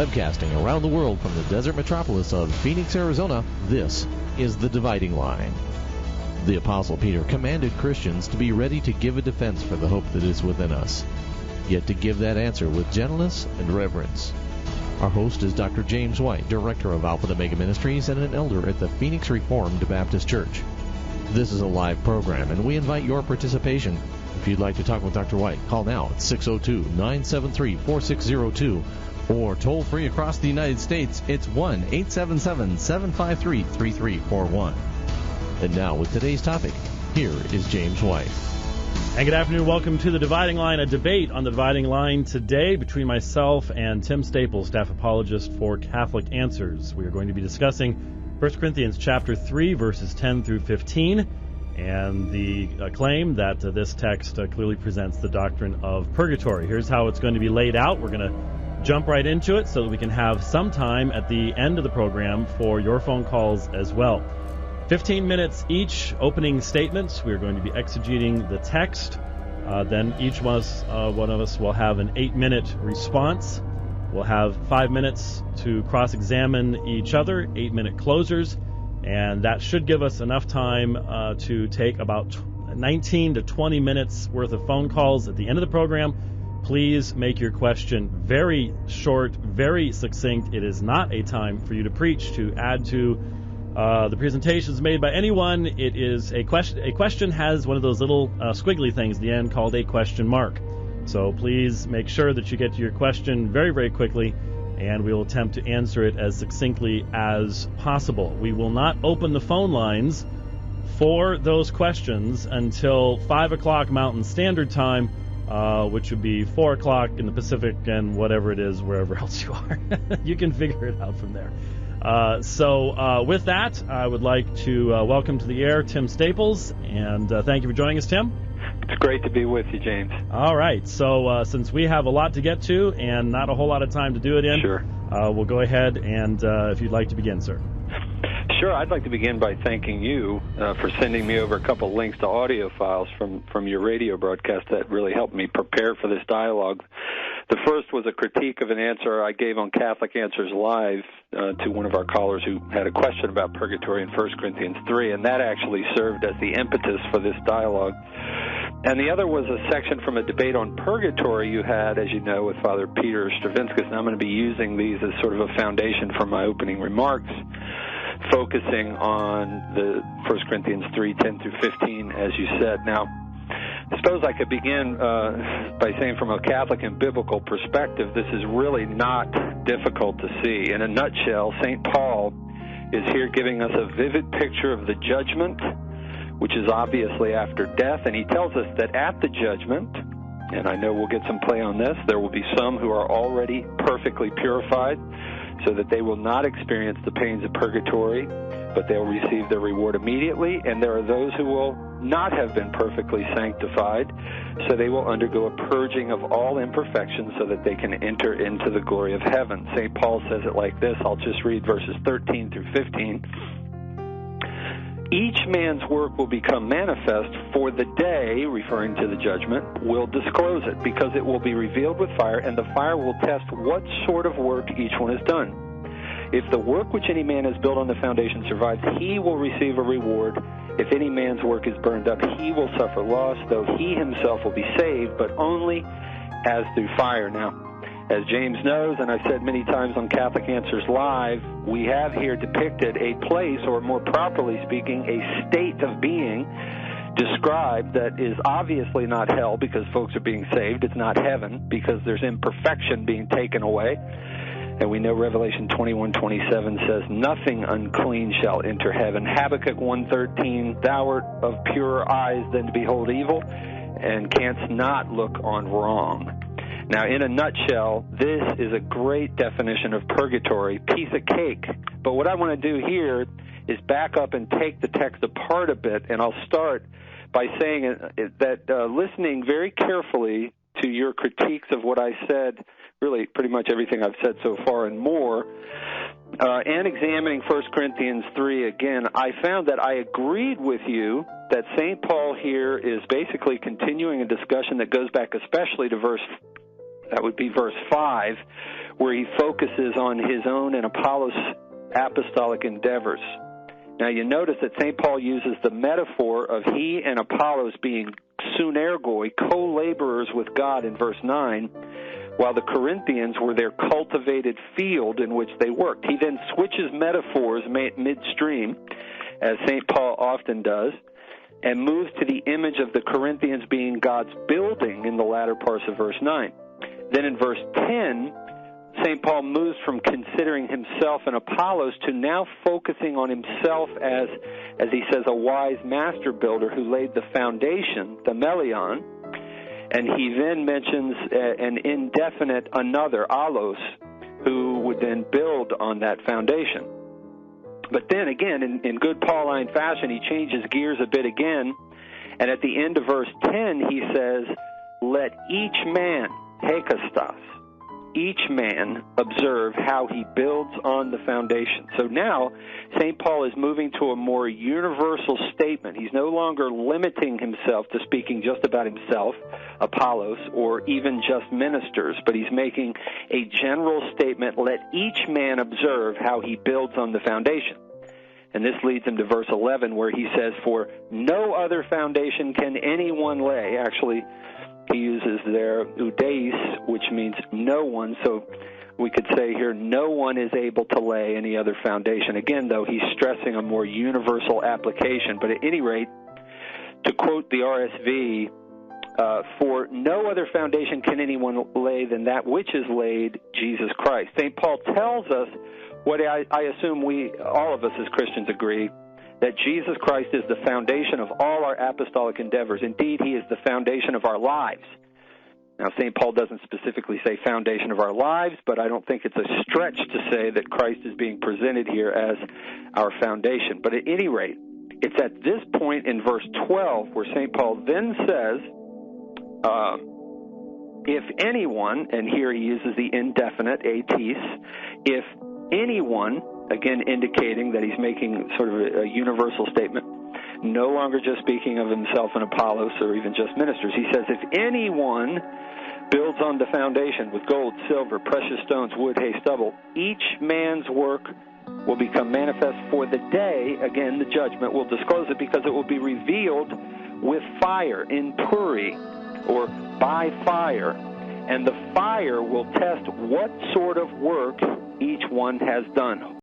Webcasting around the world from the desert metropolis of Phoenix, Arizona, this is The Dividing Line. The Apostle Peter commanded Christians to be ready to give a defense for the hope that is within us, yet to give that answer with gentleness and reverence. Our host is Dr. James White, Director of Alpha and Omega Ministries and an elder at the Phoenix Reformed Baptist Church. This is a live program, and we invite your participation. If you'd like to talk with Dr. White, call now at 602-973-4602, or toll free across the United States, it's 1-877-753-3341. And now, with today's topic, here is James White. And good afternoon. Welcome to The Dividing Line, a debate on The Dividing Line today between myself and Tim Staples, staff apologist for Catholic Answers. We are going to be discussing 1 Corinthians chapter 3, verses 10 through 15, and the claim that this text clearly presents the doctrine of purgatory. Here's how it's going to be laid out. We're going to jump right into it so that we can have some time at the end of the program for your phone calls as well. 15 minutes each, opening statements. We're going to be exegeting the text. Then each one of us will have an 8-minute response. We'll have 5 minutes to cross-examine each other, 8-minute closers, and that should give us enough time to take about 19 to 20 minutes worth of phone calls at the end of the program. Please make your question very short, very succinct. It is not a time for you to preach, to add to the presentations made by anyone. It is a question. A question has one of those little squiggly things at the end called a question mark. So please make sure that you get to your question very, very quickly, and we will attempt to answer it as succinctly as possible. We will not open the phone lines for those questions until 5 o'clock Mountain Standard Time, which would be 4 o'clock in the Pacific and whatever it is, wherever else you are. You can figure it out from there. So with that, I would like to welcome to the air Tim Staples, and thank you for joining us, Tim. It's great to be with you, James. All right. So since we have a lot to get to and not a whole lot of time to do it in, sure, we'll go ahead and if you'd like to begin, sir. Sure. I'd like to begin by thanking you for sending me over a couple links to audio files from your radio broadcast that really helped me prepare for this dialogue. The first was a critique of an answer I gave on Catholic Answers Live to one of our callers who had a question about purgatory in 1 Corinthians 3, and that actually served as the impetus for this dialogue. And the other was a section from a debate on purgatory you had, as you know, with Father Peter Stravinskas, and I'm going to be using these as sort of a foundation for my opening remarks, focusing on the 1 Corinthians 3, 10 through 15, as you said. Now, I suppose I could begin by saying from a Catholic and biblical perspective, this is really not difficult to see. In a nutshell, St. Paul is here giving us a vivid picture of the judgment, which is obviously after death, and he tells us that at the judgment, and I know we'll get some play on this, there will be some who are already perfectly purified, so that they will not experience the pains of purgatory, but they will receive their reward immediately. And there are those who will not have been perfectly sanctified, so they will undergo a purging of all imperfections so that they can enter into the glory of heaven. St. Paul says it like this. I'll just read verses 13 through 15. Each man's work will become manifest, for the day, referring to the judgment, will disclose it, because it will be revealed with fire, and the fire will test what sort of work each one has done. If the work which any man has built on the foundation survives, he will receive a reward. If any man's work is burned up, he will suffer loss, though he himself will be saved, but only as through fire. Now, as James knows, and I've said many times on Catholic Answers Live, we have here depicted a place, or more properly speaking, a state of being described that is obviously not hell because folks are being saved. It's not heaven because there's imperfection being taken away. And we know Revelation 21:27 says, nothing unclean shall enter heaven. Habakkuk 1:13, thou art of purer eyes than to behold evil, and canst not look on wrong. Now, in a nutshell, this is a great definition of purgatory, piece of cake. But what I want to do here is back up and take the text apart a bit, and I'll start by saying that listening very carefully to your critiques of what I said, really pretty much everything I've said so far and more, and examining 1 Corinthians 3 again, I found that I agreed with you that St. Paul here is basically continuing a discussion that goes back especially to verse That would be verse 5, where he focuses on his own and Apollos' apostolic endeavors. Now, you notice that St. Paul uses the metaphor of he and Apollos being sunergoi, co-laborers with God in verse 9, while the Corinthians were their cultivated field in which they worked. He then switches metaphors midstream, as St. Paul often does, and moves to the image of the Corinthians being God's building in the latter parts of verse 9. Then in verse 10, St. Paul moves from considering himself and Apollos to now focusing on himself as he says, a wise master builder who laid the foundation, the melion, and he then mentions an indefinite another, allos, who would then build on that foundation. But then again, in good Pauline fashion, he changes gears a bit again, and at the end of verse 10, he says, let each man, hekastas, each man observe how he builds on the foundation. So now, St. Paul is moving to a more universal statement. He's no longer limiting himself to speaking just about himself, Apollos, or even just ministers, but he's making a general statement, let each man observe how he builds on the foundation. And this leads him to verse 11, where he says, for no other foundation can anyone lay. Actually, he uses there oudeis, which means no one. So we could say here, no one is able to lay any other foundation. Again, though, he's stressing a more universal application. But at any rate, to quote the RSV, for no other foundation can anyone lay than that which is laid, Jesus Christ. St. Paul tells us what I assume all of us as Christians agree, that Jesus Christ is the foundation of all our apostolic endeavors. Indeed, he is the foundation of our lives. Now, St. Paul doesn't specifically say foundation of our lives, but I don't think it's a stretch to say that Christ is being presented here as our foundation. But at any rate, it's at this point in verse 12 where St. Paul then says, if anyone, and here he uses the indefinite, atis, if anyone, again indicating that he's making sort of a universal statement, no longer just speaking of himself and Apollos or even just ministers. He says, if anyone builds on the foundation with gold, silver, precious stones, wood, hay, stubble, each man's work will become manifest, for the day, again, the judgment will disclose it, because it will be revealed with fire, in puri, or by fire, and the fire will test what sort of work each one has done.